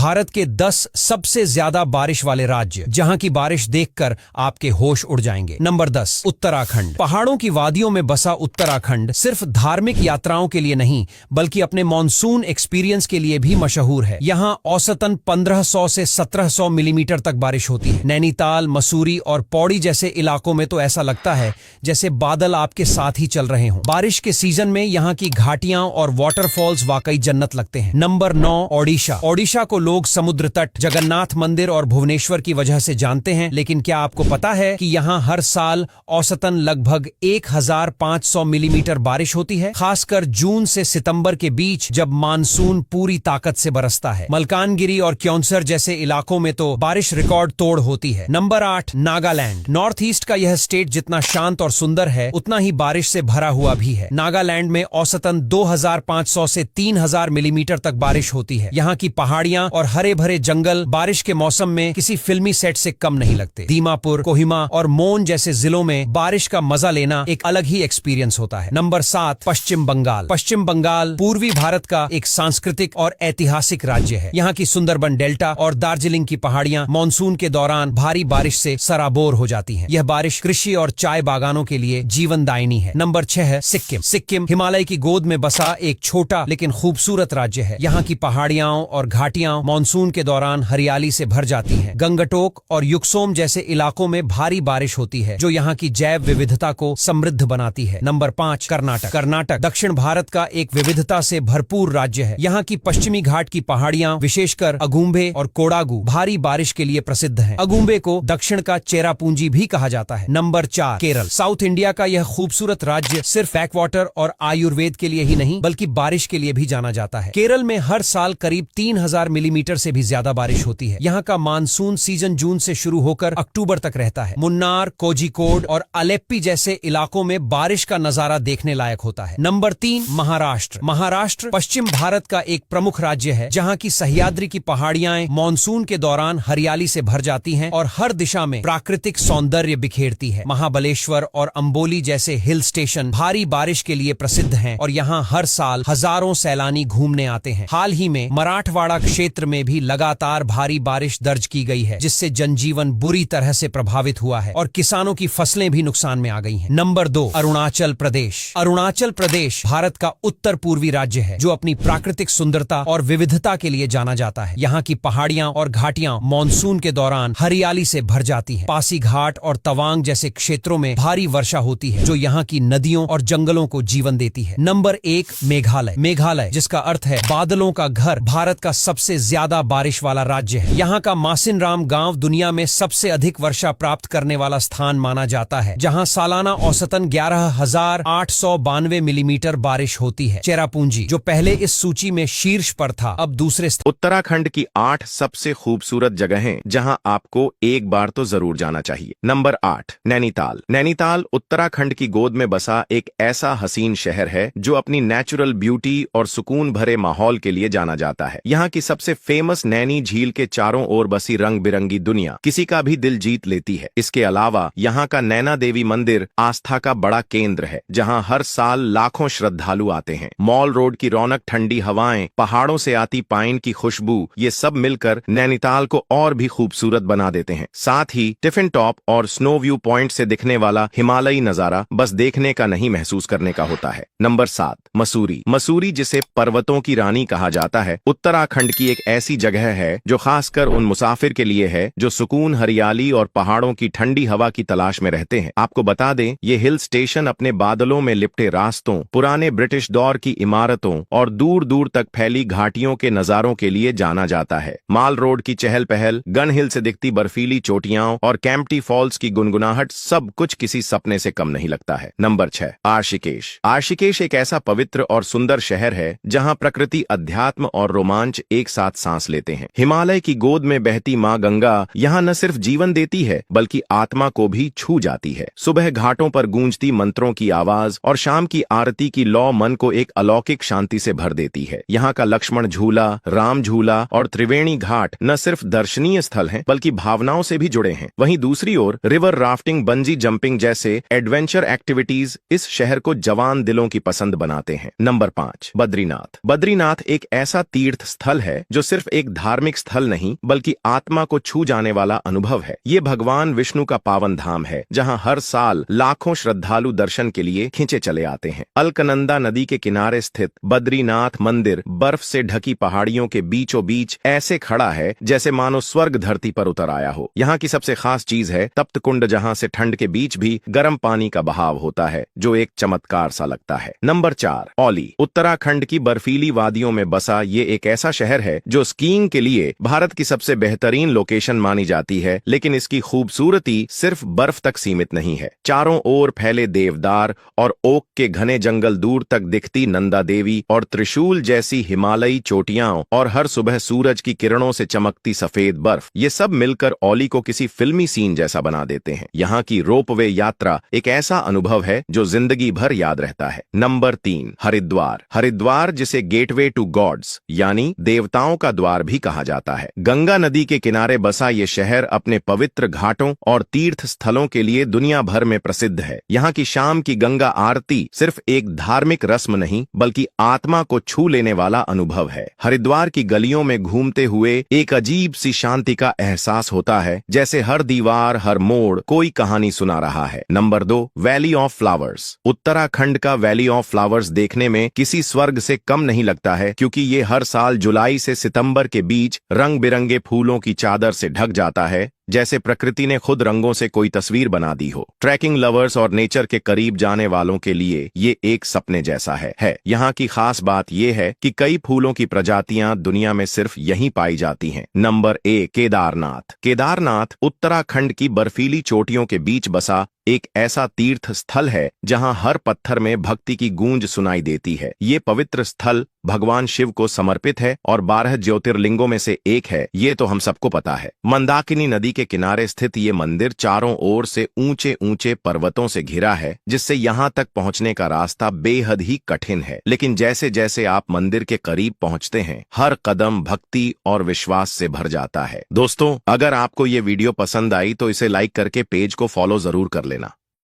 भारत के 10 सबसे ज्यादा बारिश वाले राज्य जहां की बारिश देखकर आपके होश उड़ जाएंगे। नंबर 10, उत्तराखंड। पहाड़ों की वादियों में बसा उत्तराखंड सिर्फ धार्मिक यात्राओं के लिए नहीं बल्कि अपने मॉनसून एक्सपीरियंस के लिए भी मशहूर है। यहाँ औसतन 1500 से 1700 मिलीमीटर तक बारिश होती है। नैनीताल, मसूरी और पौड़ी जैसे इलाकों में तो ऐसा लगता है जैसे बादल आपके साथ ही चल रहे हों। बारिश के सीजन में यहाँ की घाटियां और वाटरफॉल्स वाकई जन्नत लगते हैं। नंबर 9, ओडिशा। ओडिशा को लोग समुद्र तट, जगन्नाथ मंदिर और भुवनेश्वर की वजह से जानते हैं, लेकिन क्या आपको पता है कि यहाँ हर साल औसतन लगभग 1500 मिलीमीटर बारिश होती है, खासकर जून से सितंबर के बीच जब मानसून पूरी ताकत से बरसता है। मलकानगिरी और क्योंसर जैसे इलाकों में तो बारिश रिकॉर्ड तोड़ होती है। नंबर 8, नागालैंड। नॉर्थ ईस्ट का यह स्टेट जितना शांत और सुंदर है उतना ही बारिश से भरा हुआ भी है। नागालैंड में औसतन 2500 से 3000 मिलीमीटर तक बारिश होती है। यहाँ की पहाड़ियां और हरे भरे जंगल बारिश के मौसम में किसी फिल्मी सेट से कम नहीं लगते। दीमापुर, कोहिमा और मोन जैसे जिलों में बारिश का मजा लेना एक अलग ही एक्सपीरियंस होता है। नंबर 7, पश्चिम बंगाल। पश्चिम बंगाल पूर्वी भारत का एक सांस्कृतिक और ऐतिहासिक राज्य है। यहाँ की सुंदरबन डेल्टा और दार्जिलिंग की पहाड़ियां मानसून के दौरान भारी बारिश से सराबोर हो जाती हैं। यह बारिश कृषि और चाय बागानों के लिए जीवनदायिनी है। नंबर 6 है सिक्किम। सिक्किम हिमालय की गोद में बसा एक छोटा लेकिन खूबसूरत राज्य है। यहाँ की पहाड़ियां और घाटियां मानसून के दौरान हरियाली से भर जाती हैं। गंगटोक और युक्सोम जैसे इलाकों में भारी बारिश होती है जो यहाँ की जैव विविधता को समृद्ध बनाती है। नंबर 5, कर्नाटक। कर्नाटक दक्षिण भारत का एक विविधता से भरपूर राज्य है। यहाँ की पश्चिमी घाट की पहाड़ियां विशेषकर अगुम्बे और कोडागु भारी बारिश के लिए प्रसिद्ध हैं। अगुम्बे को दक्षिण का चेरापूंजी भी कहा जाता है। नंबर 4, केरल। साउथ इंडिया का यह खूबसूरत राज्य सिर्फ बैकवाटर और आयुर्वेद के लिए ही नहीं बल्कि बारिश के लिए भी जाना जाता है। केरल में हर साल करीब 3000 मिलीमीटर से भी ज्यादा बारिश होती है। यहाँ का मानसून सीजन जून से शुरू होकर अक्टूबर तक रहता है। मुन्नार, कोझिकोड और अलेप्पी जैसे इलाकों में बारिश का नजारा देखने लायक होता है। नंबर 3, महाराष्ट्र। महाराष्ट्र पश्चिम भारत का एक प्रमुख राज्य है जहाँ की सह्याद्री की पहाड़ियां मानसून के दौरान हरियाली से भर जाती हैं और हर दिशा में प्राकृतिक सौंदर्य बिखेरती है। महाबलेश्वर और अंबोली जैसे हिल स्टेशन भारी बारिश के लिए प्रसिद्ध हैं और यहाँ हर साल हजारों सैलानी घूमने आते हैं। हाल ही में मराठवाड़ा क्षेत्र में भी लगातार भारी बारिश दर्ज की गई है जिससे जनजीवन बुरी तरह से प्रभावित हुआ है और किसानों की फसलें भी नुकसान में आ गई हैं। नंबर 2, अरुणाचल प्रदेश। अरुणाचल प्रदेश भारत का उत्तर पूर्वी राज्य है जो अपनी प्राकृतिक सुंदरता और विविधता के लिए जाना जाता है। यहाँ की पहाड़ियां और घाटियां मानसून के दौरान हरियाली से भर जाती हैं। पासीघाट और तवांग जैसे क्षेत्रों में भारी वर्षा होती है जो यहाँ की नदियों और जंगलों को जीवन देती है। नंबर 1, मेघालय। मेघालय जिसका अर्थ है बादलों का घर भारत का सबसे ज्यादा बारिश वाला राज्य है। यहाँ का मासिनराम गांव दुनिया में सबसे अधिक वर्षा प्राप्त करने वाला स्थान माना जाता है जहाँ सालाना औसतन 11,892 मिलीमीटर बारिश होती है। चेरापूंजी जो पहले इस सूची में शीर्ष पर था अब दूसरे। उत्तराखंड की 8 सबसे खूबसूरत जगहें जहां आपको एक बार तो जरूर जाना चाहिए। नंबर 8, नैनीताल। नैनीताल उत्तराखंड की गोद में बसा एक ऐसा हसीन शहर है जो अपनी नेचुरल ब्यूटी और सुकून भरे माहौल के लिए जाना जाता है। यहाँ की सबसे फेमस नैनी झील के चारों ओर बसी रंग बिरंगी दुनिया किसी का भी दिल जीत लेती है। इसके अलावा यहाँ का नैना देवी मंदिर आस्था का बड़ा केंद्र है जहाँ हर साल लाखों श्रद्धालु आते हैं। मॉल रोड की रौनक, ठंडी हवाएं, पहाड़ों से आती पाइन की खुशबू, ये सब मिलकर नैनीताल को और भी खूबसूरत बना देते हैं। साथ ही टिफिन टॉप और स्नो व्यू पॉइंट से दिखने वाला हिमालयी नजारा बस देखने का नहीं महसूस करने का होता है। नंबर 7, मसूरी। मसूरी जिसे पर्वतों की रानी कहा जाता है उत्तराखंड की एक ऐसी जगह है जो खासकर उन मुसाफिर के लिए है जो सुकून, हरियाली और पहाड़ों की ठंडी हवा की तलाश में रहते हैं। आपको बता दें ये हिल स्टेशन अपने बादलों में लिपटे रास्तों, पुराने ब्रिटिश दौर की इमारतों और दूर दूर तक फैली घाटियों के नजारों के लिए जाना जाता है। माल रोड की चहल पहल, गन हिल से दिखती बर्फीली चोटियां और कैंपटी फॉल्स की गुनगुनाहट सब कुछ किसी सपने से कम नहीं लगता है। नंबर 6, ऋषिकेश। ऋषिकेश एक ऐसा पवित्र और सुंदर शहर है जहां प्रकृति, अध्यात्म और रोमांच एक साथ सांस लेते हैं। हिमालय की गोद में बहती माँ गंगा यहाँ न सिर्फ जीवन देती है बल्कि आत्मा को भी छू जाती है। सुबह घाटों पर गूंजती मंत्रों की आवाज और शाम की आरती की लौ मन को एक अलौकिक शांति से भर देती है। यहाँ का लक्ष्मण झूला, राम झूला और त्रिवेणी घाट न सिर्फ दर्शनीय स्थल हैं बल्कि भावनाओं से भी जुड़े हैं। वहीं दूसरी ओर रिवर राफ्टिंग, बंजी जंपिंग जैसे एडवेंचर एक्टिविटीज इस शहर को जवान दिलों की पसंद बनाते हैं। नंबर 5, बद्रीनाथ। बद्रीनाथ एक ऐसा तीर्थ स्थल है जो सिर्फ एक धार्मिक स्थल नहीं बल्कि आत्मा को छू जाने वाला अनुभव है। ये भगवान विष्णु का पावन धाम है जहाँ हर साल लाखों श्रद्धालु दर्शन के लिए खींचे चले आते हैं। अलकनंदा नदी के किनारे स्थित बद्रीनाथ मंदिर बर्फ से ढकी पहाड़ियों के बीचों बीच ऐसे खड़ा है जैसे मानो स्वर्ग धरती पर उतर आया हो। यहाँ की सबसे खास चीज है तप्त कुंड, जहाँ से ठंड के बीच भी गर्म पानी का बहाव होता है जो एक चमत्कार सा लगता है। नंबर 4, औली। उत्तराखंड की बर्फीली वादियों में बसा ये एक ऐसा शहर है जो स्कीइंग के लिए भारत की सबसे बेहतरीन लोकेशन मानी जाती है, लेकिन इसकी खूबसूरती सिर्फ बर्फ तक सीमित नहीं है। चारों ओर फैले देवदार और ओक के घने जंगल, दूर तक दिखती नंदा देवी और त्रिशूल जैसी हिमालयी चोटियां और हर सुबह सूरज की किरणों से चमकती सफेद बर्फ, ये सब मिलकर औली को किसी फिल्मी सीन जैसा बना देते हैं। यहाँ की रोपवे यात्रा एक ऐसा अनुभव है जो जिंदगी भर याद रहता है। नंबर 3, हरिद्वार। हरिद्वार जिसे गेटवे टू गॉड्स यानी देवताओं का द्वार भी कहा जाता है। गंगा नदी के किनारे बसा ये शहर अपने पवित्र घाटों और तीर्थ स्थलों के लिए दुनिया भर में प्रसिद्ध है। यहाँ की शाम की गंगा आरती सिर्फ एक धार्मिक रस्म नहीं बल्कि आत्मा को छू लेने वाला अनुभव है। हरिद्वार की गलियों में घूमते हुए एक अजीब सी शांति का एहसास होता है, जैसे हर दीवार हर मोड़ कोई कहानी सुना रहा है। Number 2, valley of flowers. Uttarakhand का वैली ऑफ फ्लावर्स देखने में किसी स्वर्ग से कम नहीं लगता है, क्योंकि ये हर साल जुलाई से सितंबर के बीच रंग बिरंगे फूलों की चादर से ढक जाता है, जैसे प्रकृति ने खुद रंगों से कोई तस्वीर बना दी हो। ट्रैकिंग लवर्स और नेचर के करीब जाने वालों के लिए ये एक सपने जैसा है। यहाँ की खास बात यह है कि कई फूलों की प्रजातियां दुनिया में सिर्फ यहीं पाई जाती हैं। नंबर 1, केदारनाथ। केदारनाथ उत्तराखंड की बर्फीली चोटियों के बीच बसा एक ऐसा तीर्थ स्थल है जहां हर पत्थर में भक्ति की गूंज सुनाई देती है। ये पवित्र स्थल भगवान शिव को समर्पित है और 12 ज्योतिर्लिंगों में से एक है, ये तो हम सबको पता है। मंदाकिनी नदी के किनारे स्थित ये मंदिर चारों ओर से ऊंचे ऊंचे पर्वतों से घिरा है, जिससे यहाँ तक पहुँचने का रास्ता बेहद ही कठिन है। लेकिन जैसे जैसे आप मंदिर के करीब पहुँचते हैं, हर कदम भक्ति और विश्वास से भर जाता है। दोस्तों, अगर आपको ये वीडियो पसंद आई तो इसे लाइक करके पेज को फॉलो जरूर कर लेना।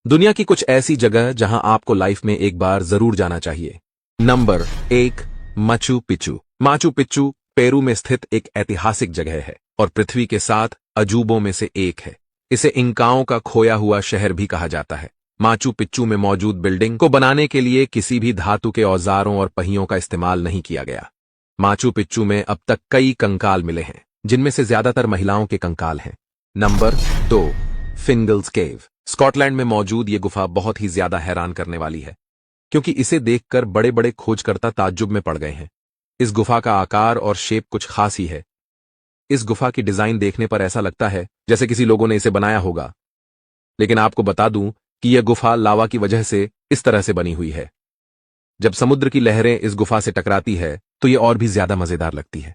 दुनिया की कुछ ऐसी जगह जहां आपको लाइफ में एक बार जरूर जाना चाहिए। Number 1, Machu Picchu. Machu Picchu Peru में स्थित एक ऐतिहासिक जगह है और पृथ्वी के 7 अजूबों में से एक है। इसे इंकाओं का खोया हुआ शहर भी कहा जाता है। माचू पिच्चू में मौजूद बिल्डिंग को बनाने के लिए किसी भी धातु के औजारों और पहियों का इस्तेमाल नहीं किया गया। माचू पिच्चू में अब तक कई कंकाल मिले हैं, जिनमें से ज्यादातर महिलाओं के कंकाल हैं। नंबर 2, फिंगल्स केव। स्कॉटलैंड में मौजूद ये गुफा बहुत ही ज्यादा हैरान करने वाली है, क्योंकि इसे देखकर बड़े बड़े खोजकर्ता ताज्जुब में पड़ गए हैं। इस गुफा का आकार और शेप कुछ खास ही है। इस गुफा की डिजाइन देखने पर ऐसा लगता है जैसे किसी लोगों ने इसे बनाया होगा, लेकिन आपको बता दूं कि यह गुफा लावा की वजह से इस तरह से बनी हुई है। जब समुद्र की लहरें इस गुफा से टकराती है तो ये और भी ज्यादा मजेदार लगती है।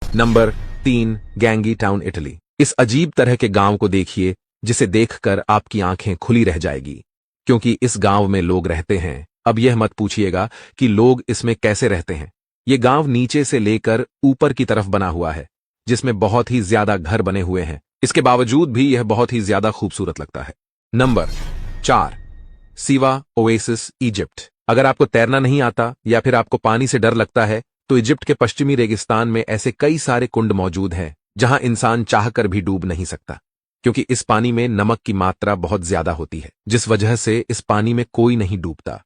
Number 3, Gangi town, Italy. इस अजीब तरह के गांव को देखिए जिसे देखकर आपकी आंखें खुली रह जाएगी, क्योंकि इस गांव में लोग रहते हैं। अब यह मत पूछिएगा कि लोग इसमें कैसे रहते हैं। ये गांव नीचे से लेकर ऊपर की तरफ बना हुआ है, जिसमें बहुत ही ज्यादा घर बने हुए हैं। इसके बावजूद भी यह बहुत ही ज्यादा खूबसूरत लगता है। नंबर 4, सिवा ओएसिस, इजिप्ट। अगर आपको तैरना नहीं आता या फिर आपको पानी से डर लगता है तो इजिप्ट के पश्चिमी रेगिस्तान में ऐसे कई सारे कुंड मौजूद हैं जहां इंसान चाहकर भी डूब नहीं सकता, क्योंकि इस पानी में नमक की मात्रा बहुत ज्यादा होती है, जिस वजह से इस पानी में कोई नहीं डूबता।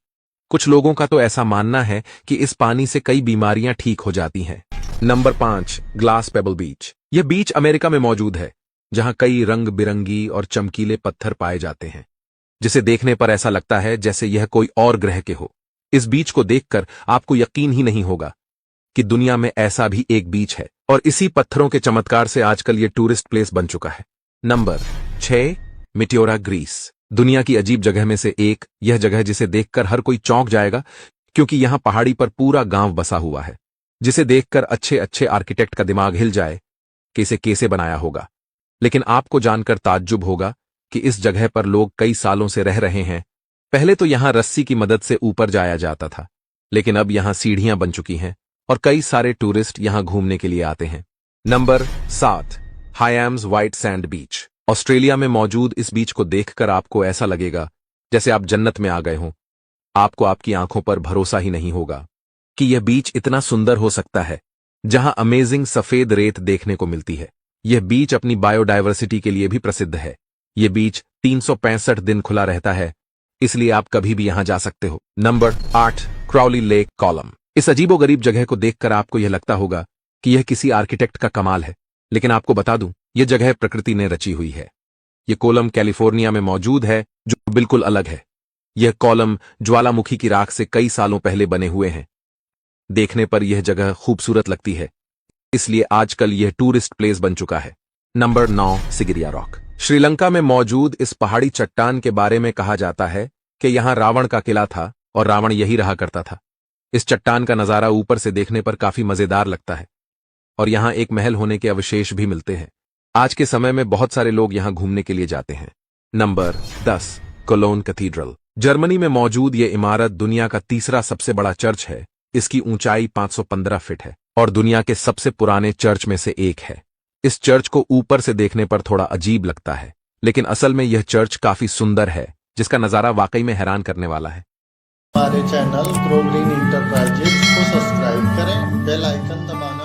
कुछ लोगों का तो ऐसा मानना है कि इस पानी से कई बीमारियां ठीक हो जाती हैं। नंबर 5, ग्लास पेबल बीच। यह बीच अमेरिका में मौजूद है, जहां कई रंग बिरंगी और चमकीले पत्थर पाए जाते हैं, जिसे देखने पर ऐसा लगता है जैसे यह कोई और ग्रह के हो। इस बीच को देखकर आपको यकीन ही नहीं होगा कि दुनिया में ऐसा भी एक बीच है, और इसी पत्थरों के चमत्कार से आजकल यह टूरिस्ट प्लेस बन चुका है। Number 6, Meteora, Greece. दुनिया की अजीब जगह में से एक यह जगह जिसे देखकर हर कोई चौंक जाएगा, क्योंकि यहां पहाड़ी पर पूरा गांव बसा हुआ है, जिसे देखकर अच्छे अच्छे आर्किटेक्ट का दिमाग हिल जाए कि इसे कैसे बनाया होगा। लेकिन आपको जानकर ताज्जुब होगा कि इस जगह पर लोग कई सालों से रह रहे हैं। पहले तो यहां रस्सी की मदद से ऊपर जाया जाता था, लेकिन अब यहां सीढ़ियां बन चुकी हैं और कई सारे टूरिस्ट यहां घूमने के लिए आते हैं। Number 7, Hyams white sand beach. Australia में मौजूद इस बीच को देखकर आपको ऐसा लगेगा जैसे आप जन्नत में आ गए हों। आपको आपकी आंखों पर भरोसा ही नहीं होगा कि यह बीच इतना सुंदर हो सकता है। जहां अमेजिंग सफेद रेत देखने को मिलती है। यह बीच अपनी बायोडायवर्सिटी के लिए भी प्रसिद्ध है। यह बीच 365 दिन खुला रहता है, इसलिए आप कभी भी यहां जा सकते हो। Number 8, Crowley lake column. इस अजीबोगरीब जगह को देखकर आपको यह लगता होगा कि यह किसी आर्किटेक्ट का कमाल है, लेकिन आपको बता दूं, यह जगह प्रकृति ने रची हुई है। यह कॉलम कैलिफोर्निया में मौजूद है, जो बिल्कुल अलग है। यह कॉलम ज्वालामुखी की राख से कई सालों पहले बने हुए हैं। देखने पर यह जगह खूबसूरत लगती है, इसलिए आजकल यह टूरिस्ट प्लेस बन चुका है। Number 9, Sigiriya rock. श्रीलंका में मौजूद इस पहाड़ी चट्टान के बारे में कहा जाता है कि यहां रावण का किला था और रावण यही रहा करता था। इस चट्टान का नजारा ऊपर से देखने पर काफी मजेदार लगता है और यहां एक महल होने के अवशेष भी मिलते हैं। आज के समय में बहुत सारे लोग यहां घूमने के लिए जाते हैं। Number 10, colon cathedral. जर्मनी में मौजूद यह इमारत दुनिया का तीसरा सबसे बड़ा चर्च है। इसकी ऊंचाई 515 फीट है और दुनिया के सबसे पुराने चर्च में से एक है। इस चर्च को ऊपर से देखने पर थोड़ा अजीब लगता है, लेकिन असल में यह चर्च काफी सुंदर है, जिसका नजारा वाकई में हैरान करने वाला है। हमारे चैनल ग्रो ग्रीन इंटरप्राइजेज को सब्सक्राइब करें, बेल आइकन दबाना